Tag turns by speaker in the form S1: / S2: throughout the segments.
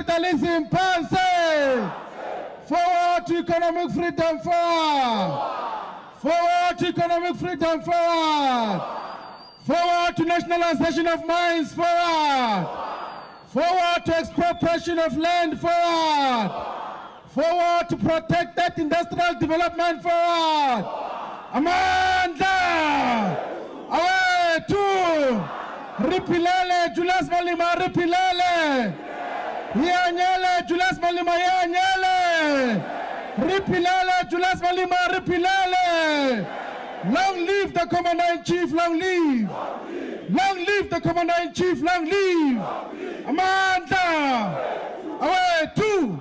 S1: Capitalism, Panse! Forward to economic freedom, forward! Forward to economic freedom, forward! Forward to nationalization of mines, forward! Forward to expropriation of land, forward! Forward to protected industrial development, forward! Amanda! Away to Ripilele, Julius Malima, Ripilele! Yanyele, Julius Malima, Yanyele! Ripilele, Julius Malima, Ripilele! Long live the Commander-in-Chief, long live! Long live the Commander-in-Chief, long live! Amanda! Away to!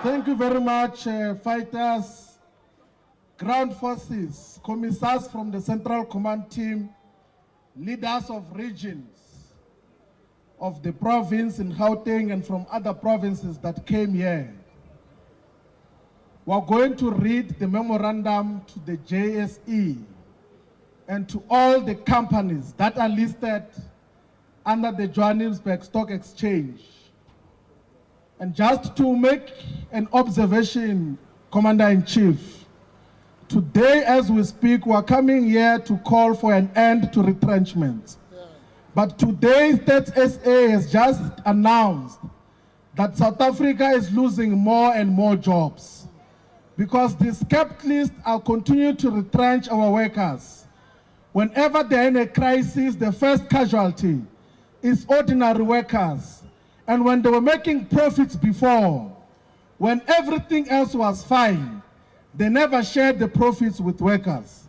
S1: Thank you very much, fighters, ground forces, commissars from the Central Command Team, leaders of regions of the province in Gauteng and from other provinces that came here. We're going to read the memorandum to the JSE and to all the companies that are listed under the Johannesburg Stock Exchange. And just to make an observation, Commander-in-Chief, today as we speak, we're coming here to call for an end to retrenchment. But today, State SA has just announced that South Africa is losing more and more jobs because these capitalists are continuing to retrench our workers. Whenever they're in a crisis, the first casualty is ordinary workers. And when they were making profits before, when everything else was fine, they never shared the profits with workers.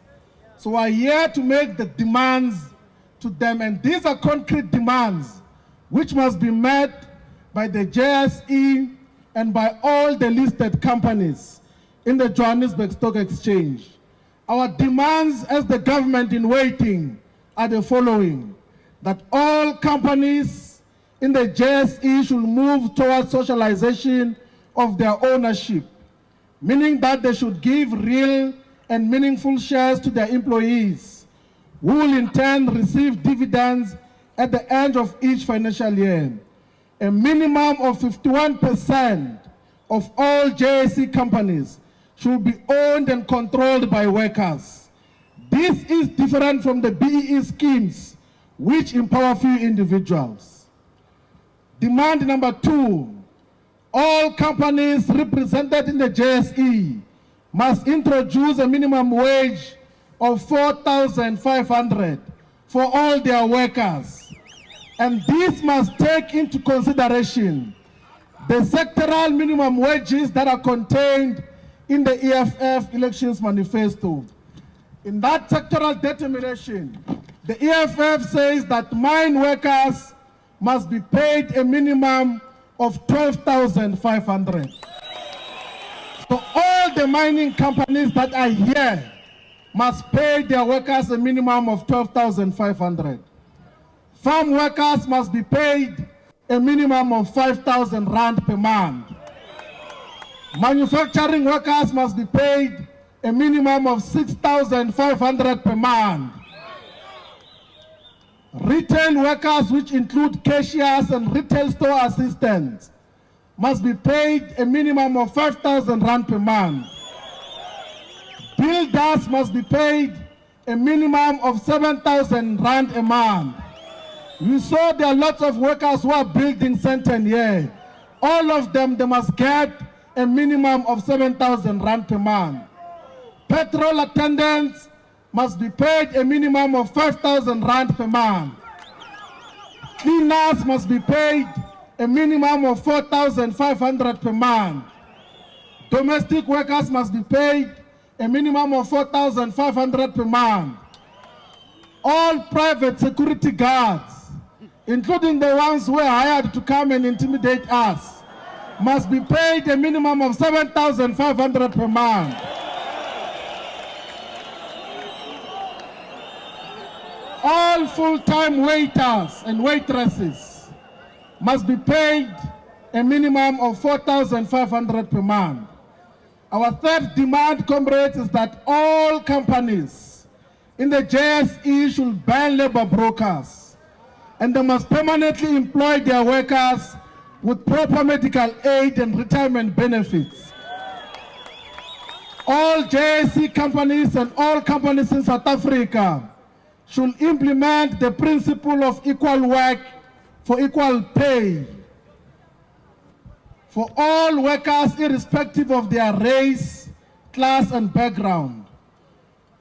S1: So we're here to make the demands to them, and these are concrete demands which must be met by the JSE and by all the listed companies in the Johannesburg Stock Exchange. Our demands as the government in waiting are the following: that all companies in the JSE should move towards socialization of their ownership, meaning that they should give real and meaningful shares to their employees, who will in turn receive dividends at the end of each financial year. A minimum of 51% of all JSE companies should be owned and controlled by workers. This is different from the BEE schemes, which empower few individuals. Demand number 2, all companies represented in the JSE must introduce a minimum wage of 4,500 for all their workers. And this must take into consideration the sectoral minimum wages that are contained in the EFF Elections Manifesto. In that sectoral determination, the EFF says that mine workers must be paid a minimum of 12,500. So all the mining companies that are here must pay their workers a minimum of 12,500. Farm workers must be paid a minimum of 5,000 rand per month. Manufacturing workers must be paid a minimum of 6,500 per month. Retail workers, which include cashiers and retail store assistants, must be paid a minimum of 5,000 rand per month. Builders must be paid a minimum of 7,000 rand a month. You saw there are lots of workers who are building center here. All of them, they must get a minimum of 7,000 rand per month. Petrol attendants must be paid a minimum of 5,000 rand per month. Cleaners must be paid a minimum of 4,500 per month. Domestic workers must be paid a minimum of 4,500 per month. All private security guards, including the ones who are hired to come and intimidate us, must be paid a minimum of 7,500 per month. All full-time waiters and waitresses must be paid a minimum of 4,500 per month. Our third demand, comrades, is that all companies in the JSE should ban labor brokers, and they must permanently employ their workers with proper medical aid and retirement benefits. All JSE companies and all companies in South Africa should implement the principle of equal work for equal pay for all workers irrespective of their race, class and background.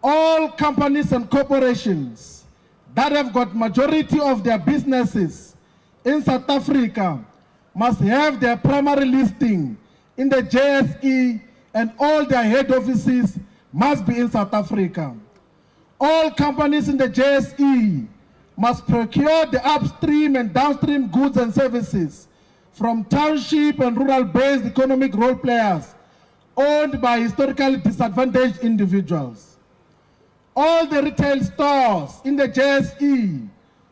S1: All companies and corporations that have got majority of their businesses in South Africa must have their primary listing in the JSE, and all their head offices must be in South Africa. All companies in the JSE must procure the upstream and downstream goods and services from township and rural-based economic role players owned by historically disadvantaged individuals. All the retail stores in the JSE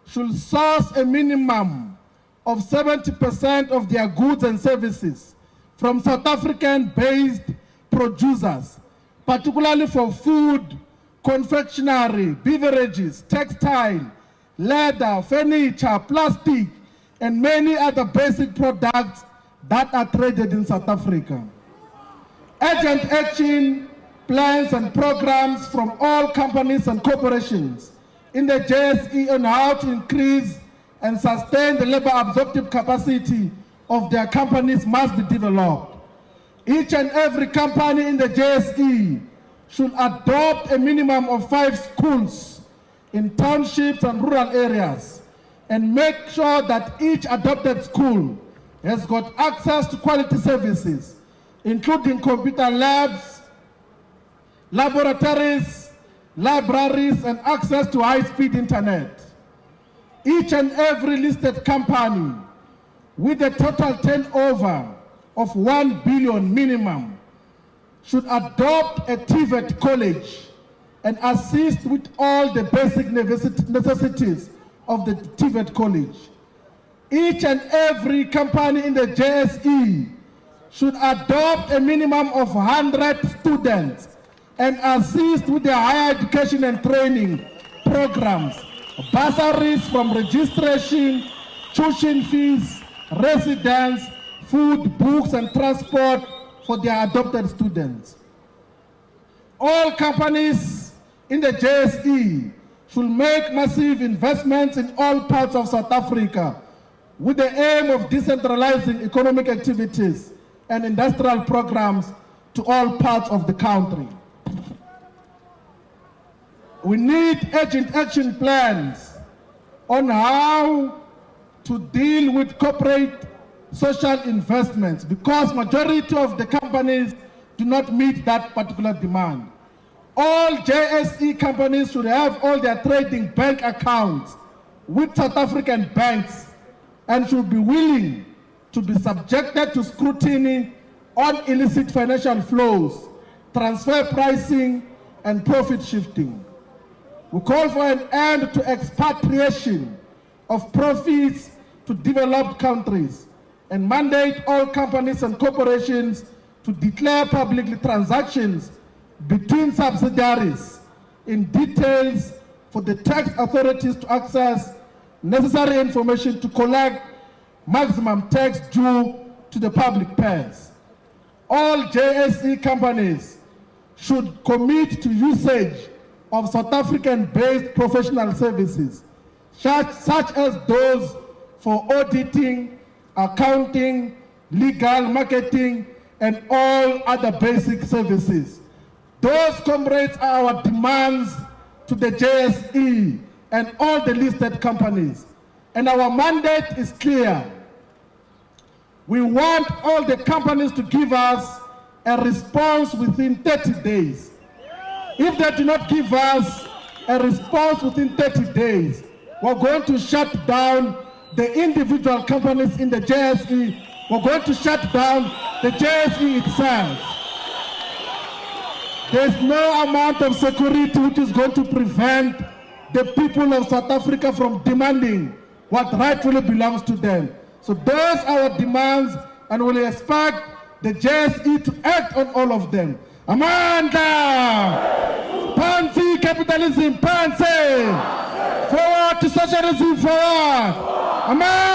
S1: should source a minimum of 70% of their goods and services from South African-based producers, particularly for food, confectionery, beverages, textile, leather, furniture, plastic, and many other basic products that are traded in South Africa. Urgent action plans and programs from all companies and corporations in the JSE on how to increase and sustain the labor absorptive capacity of their companies must be developed. Each and every company in the JSE should adopt a minimum of 5 schools in townships and rural areas and make sure that each adopted school has got access to quality services, including computer labs, laboratories, libraries, and access to high-speed internet. Each and every listed company with a total turnover of 1 billion minimum should adopt a TVET college and assist with all the basic necessities of the TVET college. Each and every company in the JSE should adopt a minimum of 100 students and assist with their higher education and training programs, bursaries from registration, tuition fees, residence, food, books, and transport for their adopted students. All companies in the JSE should make massive investments in all parts of South Africa with the aim of decentralizing economic activities and industrial programs to all parts of the country. We need urgent action plans on how to deal with corporate social investments because majority of the companies do not meet that particular demand. All JSE companies should have all their trading bank accounts with South African banks and should be willing to be subjected to scrutiny on illicit financial flows, transfer pricing, and profit shifting. We call for an end to expatriation of profits to developed countries and mandate all companies and corporations to declare publicly transactions between subsidiaries in details for the tax authorities to access necessary information to collect maximum tax due to the public payers. All JSE companies should commit to usage of South African-based professional services, such as those for auditing, accounting, legal, marketing, and all other basic services. Those, comrades, are our demands to the JSE and all the listed companies. And our mandate is clear. We want all the companies to give us a response within 30 days. If they do not give us a response within 30 days, we're going to shut down the individual companies in the JSE. We're going to shut down the JSE itself. There's no amount of security which is going to prevent the people of South Africa from demanding what rightfully belongs to them. So those are our demands, and we'll expect the JSE to act on all of them. Amanda! Pansi capitalism, Pansi! Forward to socialism, forward! Amanda!